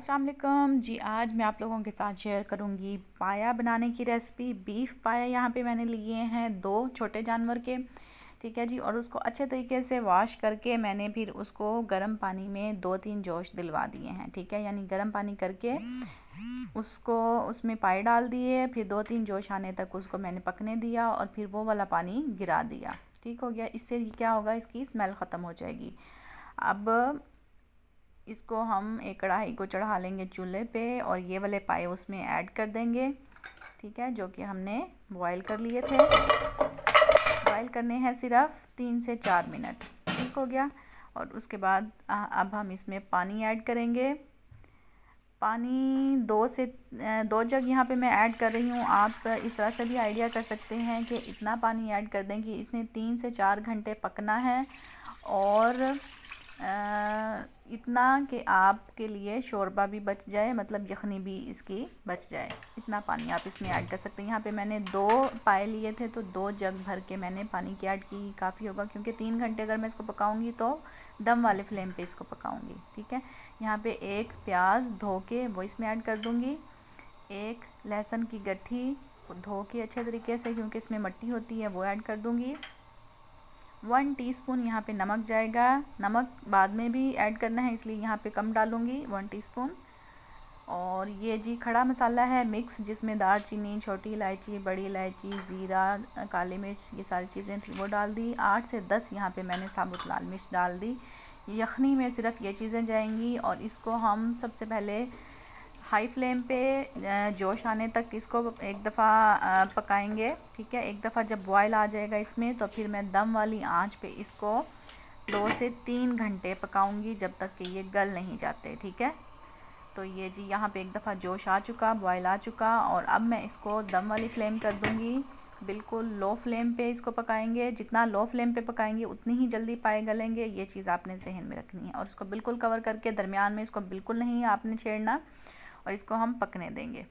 अस्सलाम वालेकुम जी। आज मैं आप लोगों के साथ शेयर करूंगी पाया बनाने की रेसिपी। बीफ पाया यहाँ पे मैंने लिए हैं 2 छोटे जानवर के, ठीक है जी। और उसको अच्छे तरीके से वॉश करके मैंने फिर उसको गर्म पानी में 2-3 जोश दिलवा दिए हैं, ठीक है। यानी गर्म पानी करके उसको उसमें पाए डाल दिए, फिर 2-3 जोश आने तक उसको मैंने पकने दिया और फिर वो वाला पानी गिरा दिया, ठीक हो गया। इससे क्या होगा, इसकी स्मेल ख़त्म हो जाएगी। अब इसको हम एक कढ़ाई को चढ़ा लेंगे चूल्हे पे और ये वाले पाए उसमें ऐड कर देंगे, ठीक है, जो कि हमने बॉईल कर लिए थे। बॉईल करने हैं सिर्फ 3 से 4 मिनट, ठीक हो गया। और उसके बाद अब हम इसमें पानी ऐड करेंगे। पानी 2 जग यहाँ पे मैं ऐड कर रही हूँ। आप इस तरह से भी आइडिया कर सकते हैं कि इतना पानी ऐड कर दें कि इसने 3 से 4 घंटे पकना है और इतना कि आपके लिए शोरबा भी बच जाए, मतलब यखनी भी इसकी बच जाए। इतना पानी आप इसमें ऐड कर सकते हैं। यहाँ पे मैंने 2 पाए लिए थे तो 2 जग भर के मैंने पानी की ऐड की, काफ़ी होगा, क्योंकि 3 घंटे अगर मैं इसको पकाऊंगी तो दम वाले फ्लेम पे इसको पकाऊंगी, ठीक है। यहाँ पे एक प्याज धो के वो इसमें ऐड कर दूँगी, एक लहसुन की गट्ठी धो के अच्छे तरीके से, क्योंकि इसमें मिट्टी होती है, वो ऐड कर दूँगी। 1 टीस्पून यहाँ पे नमक जाएगा। नमक बाद में भी ऐड करना है, इसलिए यहाँ पे कम डालूँगी, 1 टीस्पून। और ये जी खड़ा मसाला है मिक्स, जिसमें दालचीनी, छोटी इलायची, बड़ी इलायची, ज़ीरा, काली मिर्च, ये सारी चीज़ें थी वो डाल दी। 8 से 10 यहाँ पे मैंने साबुत लाल मिर्च डाल दी। यखनी में सिर्फ ये चीज़ें जाएंगी और इसको हम सबसे पहले हाई फ्लेम पे जोश आने तक इसको एक दफ़ा पकाएंगे, ठीक है। एक दफ़ा जब बॉयल आ जाएगा इसमें तो फिर मैं दम वाली आंच पे इसको 2 से 3 घंटे पकाऊंगी, जब तक कि ये गल नहीं जाते, ठीक है। तो ये जी यहाँ पे एक दफ़ा जोश आ चुका, बॉयल आ चुका, और अब मैं इसको दम वाली फ्लेम कर दूँगी। बिल्कुल लो फ्लेम पे इसको पकाएंगे। जितना लो फ्लेम पे पकाएंगे उतनी ही जल्दी पाए गलेंगे, ये चीज़ आपने जहन में रखनी है। और इसको बिल्कुल कवर करके दरमियान में इसको बिल्कुल नहीं आपने छेड़ना और इसको हम पकने देंगे।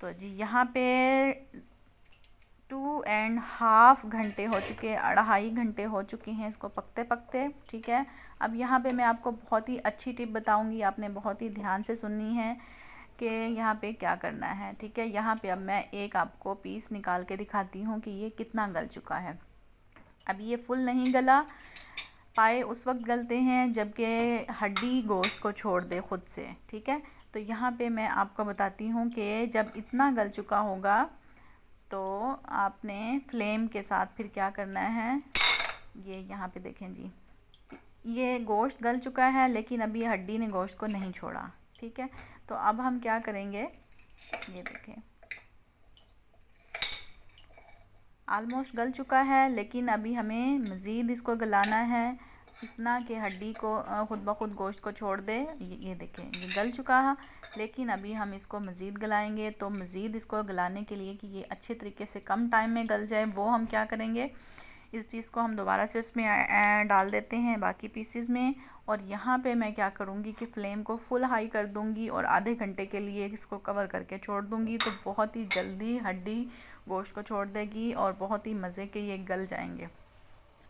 तो जी यहाँ पे 2.5 घंटे हो चुके, 2.5 घंटे हो चुके हैं इसको पकते पकते, ठीक है। अब यहाँ पे मैं आपको बहुत ही अच्छी टिप बताऊँगी, आपने बहुत ही ध्यान से सुननी है कि यहाँ पे क्या करना है, ठीक है। यहाँ पे अब मैं एक आपको पीस निकाल के दिखाती हूँ कि ये कितना गल चुका है। अब ये फुल नहीं गला। पाए उस वक्त गलते हैं जबकि हड्डी गोश्त को छोड़ दे खुद से, ठीक है। तो यहाँ पे मैं आपको बताती हूँ कि जब इतना गल चुका होगा तो आपने फ्लेम के साथ फिर क्या करना है। ये यहाँ पे देखें जी, ये गोश्त गल चुका है लेकिन अभी हड्डी ने गोश्त को नहीं छोड़ा, ठीक है। तो अब हम क्या करेंगे, ये देखें आलमोस्ट गल चुका है, लेकिन अभी हमें मज़ीद इसको गलाना है, इतना कि हड्डी को ख़ुद ब खुद गोश्त को छोड़ दे। ये देखें ये गल चुका है, लेकिन अभी हम इसको मज़ीद गलाएंगे। तो मज़ीद इसको गलाने के लिए कि ये अच्छे तरीके से कम टाइम में गल जाए, वो हम क्या करेंगे, इस पीस को हम दोबारा से उसमें डाल देते हैं बाकी पीसेस में। और यहाँ पे मैं क्या करूँगी कि फ़्लेम को फुल हाई कर दूँगी और आधे घंटे के लिए इसको कवर करके छोड़ दूँगी। तो बहुत ही जल्दी हड्डी गोश्त को छोड़ देगी और बहुत ही मज़े के ये गल जाएंगे।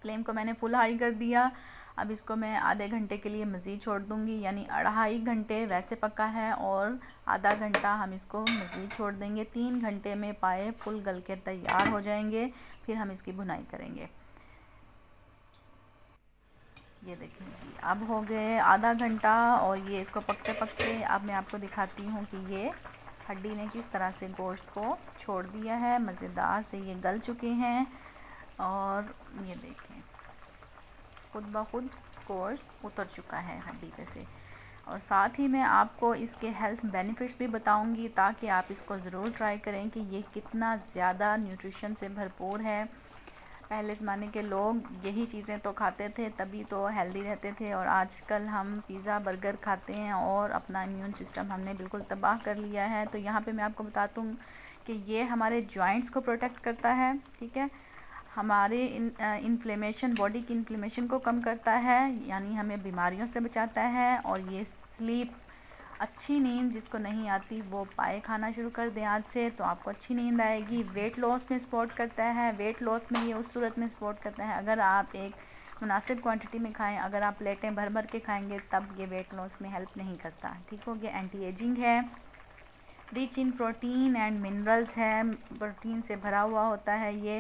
फ्लेम को मैंने फुल हाई कर दिया। अब इसको मैं आधे घंटे के लिए मज़ीद छोड़ दूँगी, यानी 2.5 घंटे वैसे पका है और आधा घंटा हम इसको मज़ीद छोड़ देंगे। 3 घंटे में पाए फुल गल के तैयार हो जाएंगे, फिर हम इसकी भुनाई करेंगे। ये देखें जी अब हो गए आधा घंटा और ये इसको पकते पकते अब मैं आपको दिखाती हूँ कि ये हड्डी ने किस तरह से गोश्त को छोड़ दिया है। मज़ेदार से ये गल चुके हैं और ये देखें खुद ब खुद गोश्त उतर चुका है हड्डी पे से। और साथ ही मैं आपको इसके हेल्थ बेनिफिट्स भी बताऊंगी, ताकि आप इसको ज़रूर ट्राई करें कि ये कितना ज़्यादा न्यूट्रिशन से भरपूर है। पहले ज़माने के लोग यही चीज़ें तो खाते थे, तभी तो हेल्दी रहते थे, और आजकल हम पिज़्ज़ा बर्गर खाते हैं और अपना इम्यून सिस्टम हमने बिल्कुल तबाह कर लिया है। तो यहाँ पे मैं आपको बताता हूँ कि ये हमारे जॉइंट्स को प्रोटेक्ट करता है, ठीक है। हमारे इन्फ्लेमेशन, बॉडी की इन्फ्लेमेशन को कम करता है, यानी हमें बीमारियों से बचाता है। और ये स्लीप, अच्छी नींद जिसको नहीं आती वो पाए खाना शुरू कर दें आज से, तो आपको अच्छी नींद आएगी। वेट लॉस में सपोर्ट करता है। वेट लॉस में ये उस सूरत में सपोर्ट करता है अगर आप एक मुनासिब क्वांटिटी में खाएं। अगर आप प्लेटें भर भर के खाएंगे तब ये वेट लॉस में हेल्प नहीं करता। ठीक हो गया। एंटी एजिंग है, rich in protein and minerals है, प्रोटीन से भरा हुआ होता है ये,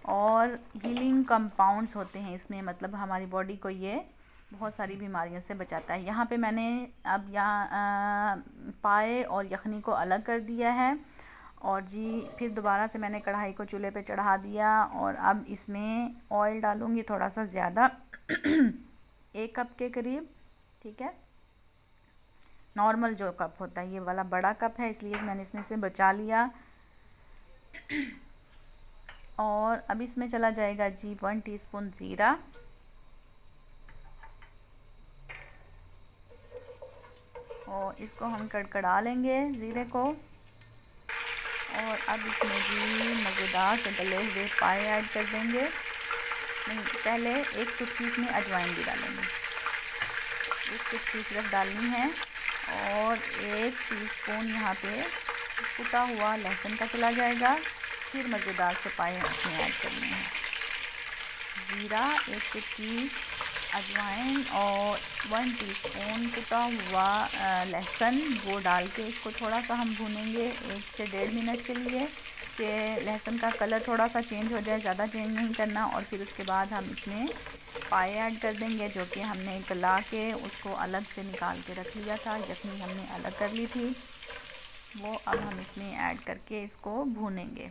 और हीलिंग कंपाउंड्स होते हैं इसमें, मतलब हमारी बॉडी को ये बहुत सारी बीमारियों से बचाता है। यहाँ पे मैंने अब यहाँ पाए और यखनी को अलग कर दिया है, और जी फिर दोबारा से मैंने कढ़ाई को चूल्हे पे चढ़ा दिया, और अब इसमें ऑयल डालूँगी थोड़ा सा ज़्यादा 1 कप के करीब। ठीक है, नॉर्मल जो कप होता है, ये वाला बड़ा कप है इसलिए मैंने इसमें से बचा लिया। और अब इसमें चला जाएगा जी 1 टीस्पून ज़ीरा, और इसको हम कड़कड़ा लेंगे ज़ीरे को। और अब इसमें जी मज़ेदार से डले हुए पाए ऐड कर देंगे। नहीं, पहले 1 चुटकी इसमें अजवाइन भी डालेंगे, 1 चुटकी सिर्फ डालनी है। और 1 टीस्पून यहाँ पे कुटा हुआ लहसुन का चला जाएगा। फिर मज़ेदार से पाए इसमें ऐड करने हैं। ज़ीरा, 1 चुटकी अजवाइन और 1 टीस्पून कुटा हुआ लहसुन, वो डाल के इसको थोड़ा सा हम भूनेंगे 1 से 1.5 मिनट के लिए, कि लहसुन का कलर थोड़ा सा चेंज हो जाए, ज़्यादा चेंज नहीं करना। और फिर उसके बाद हम इसमें पाए ऐड कर देंगे, जो कि हमने गला के उसको अलग से निकाल के रख लिया था, यखनी हमने अलग कर ली थी, वो अब हम इसमें ऐड करके इसको भूनेंगे।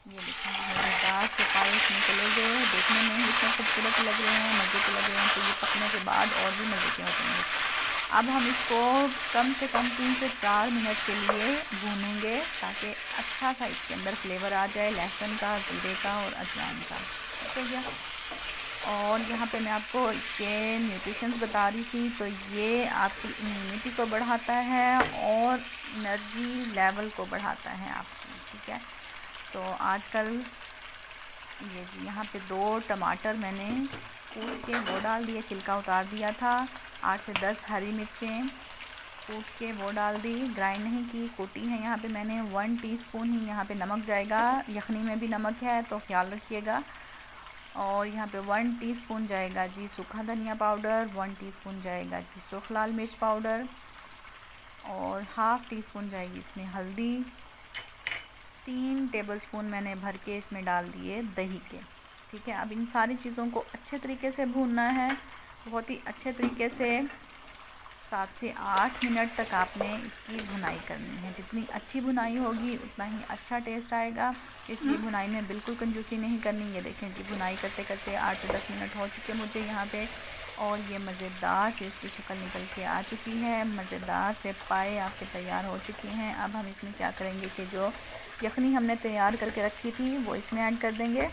ये देखिए मज़ेदार से पाए इसमें चले गए, देखने में ही इतने खूबसूरत लग रहे हैं, मज़े के लग रहे हैं, तो ये पकने के बाद और भी मज़े के होते हैं। अब हम इसको कम से कम 3 से 4 मिनट के लिए भूनेंगे, ताकि अच्छा सा इसके अंदर फ्लेवर आ जाए लहसुन का, ज़ीरे का और अजवाइन का। ठीक हो गया। और यहाँ पे मैं आपको इसके न्यूट्रिशंस बता रही थी, तो ये आपकी इम्यूनिटी को बढ़ाता है और एनर्जी लेवल को बढ़ाता है आपकी। ठीक है, तो आजकल ये जी यहाँ पे 2 टमाटर मैंने कूट के वो डाल दिए, छिलका उतार दिया था। 8 से 10 हरी मिर्चें कूट के वो डाल दी, ग्राइंड नहीं की, कूटी हैं। यहाँ पे मैंने 1 टीस्पून ही यहाँ पे नमक जाएगा, यखनी में भी नमक है तो ख्याल रखिएगा। और यहाँ पे 1 टीस्पून जाएगा जी सूखा धनिया पाउडर, 1 टीस्पून जाएगा जी सूख लाल मिर्च पाउडर, और ½ टीस्पून जाएगी इसमें हल्दी। 3 टेबलस्पून मैंने भर के इसमें डाल दिए दही के। ठीक है, अब इन सारी चीज़ों को अच्छे तरीके से भूनना है, बहुत ही अच्छे तरीके से। 7 से 8 मिनट तक आपने इसकी भुनाई करनी है। जितनी अच्छी भुनाई होगी उतना ही अच्छा टेस्ट आएगा। इसलिए भुनाई में बिल्कुल कंजूसी नहीं करनी। ये देखें जी, भुनाई करते करते 8 से 10 मिनट हो चुके मुझे यहाँ पे, और ये मज़ेदार से इसकी शक्ल निकल के आ चुकी है। मज़ेदार से पाए आपके तैयार हो चुकी हैं। अब हम इसमें क्या करेंगे कि जो यखनी हमने तैयार करके रखी थी वो इसमें ऐड कर देंगे।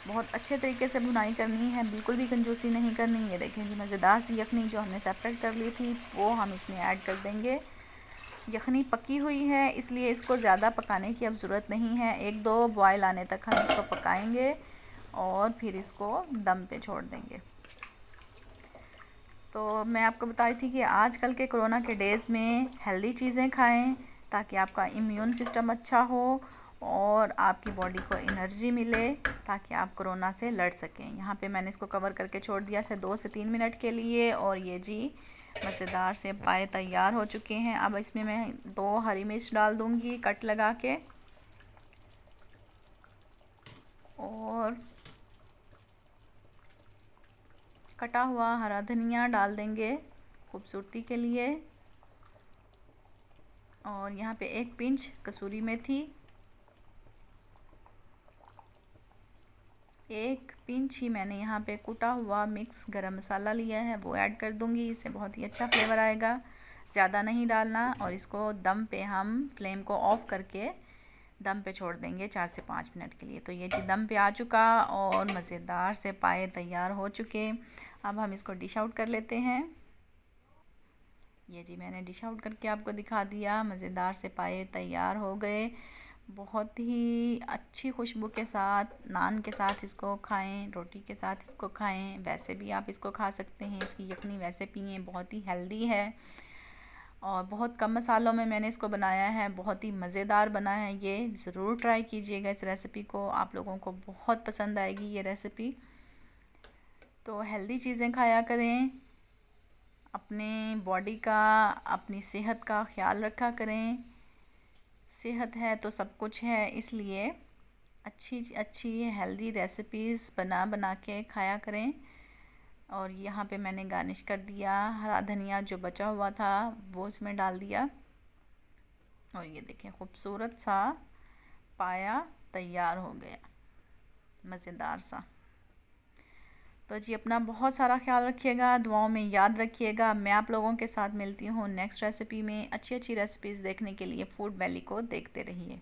बहुत अच्छे तरीके से भुनाई करनी है, बिल्कुल भी कंजूसी नहीं करनी। ये देखें जी, मज़ेदार सी यखनी जो हमने सेपरेट कर ली थी वो हम इसमें ऐड कर देंगे। यखनी पकी हुई है इसलिए इसको ज़्यादा पकाने की अब ज़रूरत नहीं है। 1-2 बॉयल आने तक हम इसको पकाएंगे और फिर इसको दम पे छोड़ देंगे। तो मैं आपको बता रही थी कि आजकल के कोरोना के डेज़ में हेल्दी चीज़ें खाएं, ताकि आपका इम्यून सिस्टम अच्छा हो और आपकी बॉडी को एनर्जी मिले, ताकि आप कोरोना से लड़ सकें। यहाँ पे मैंने इसको कवर करके छोड़ दिया से 2 से 3 मिनट के लिए, और ये जी मज़ेदार से पाए तैयार हो चुके हैं। अब इसमें मैं 2 हरी मिर्च डाल दूँगी कट लगा के, और कटा हुआ हरा धनिया डाल देंगे खूबसूरती के लिए। और यहाँ पे 1 पिंच कसूरी मेथी, 1 पिंच ही मैंने यहाँ पे कुटा हुआ मिक्स गरम मसाला लिया है, वो ऐड कर दूँगी। इससे बहुत ही अच्छा फ्लेवर आएगा, ज़्यादा नहीं डालना। और इसको दम पे हम फ्लेम को ऑफ़ करके दम पे छोड़ देंगे 4 से 5 मिनट के लिए। तो ये जी दम पे आ चुका और मज़ेदार से पाए तैयार हो चुके। अब हम इसको डिश आउट कर लेते हैं। ये जी मैंने डिश आउट करके आपको दिखा दिया। मज़ेदार से पाए तैयार हो गए, बहुत ही अच्छी खुशबू के साथ। नान के साथ इसको खाएं, रोटी के साथ इसको खाएं, वैसे भी आप इसको खा सकते हैं। इसकी यखनी वैसे पिएं, बहुत ही हेल्दी है। और बहुत कम मसालों में मैंने इसको बनाया है। बहुत ही मज़ेदार बना है ये, ज़रूर ट्राई कीजिएगा इस रेसिपी को, आप लोगों को बहुत पसंद आएगी ये रेसिपी। तो हेल्दी चीज़ें खाया करें, अपने बॉडी का, अपनी सेहत का ख्याल रखा करें। सेहत है तो सब कुछ है, इसलिए अच्छी अच्छी हेल्दी रेसिपीज़ बना बना के खाया करें। और यहाँ पे मैंने गार्निश कर दिया, हरा धनिया जो बचा हुआ था वो इसमें डाल दिया। और ये देखें खूबसूरत सा पाया तैयार हो गया, मज़ेदार सा। तो जी अपना बहुत सारा ख्याल रखिएगा, दुआओं में याद रखिएगा। मैं आप लोगों के साथ मिलती हूँ नेक्स्ट रेसिपी में। अच्छी अच्छी रेसिपीज़ देखने के लिए फूड वैली को देखते रहिए।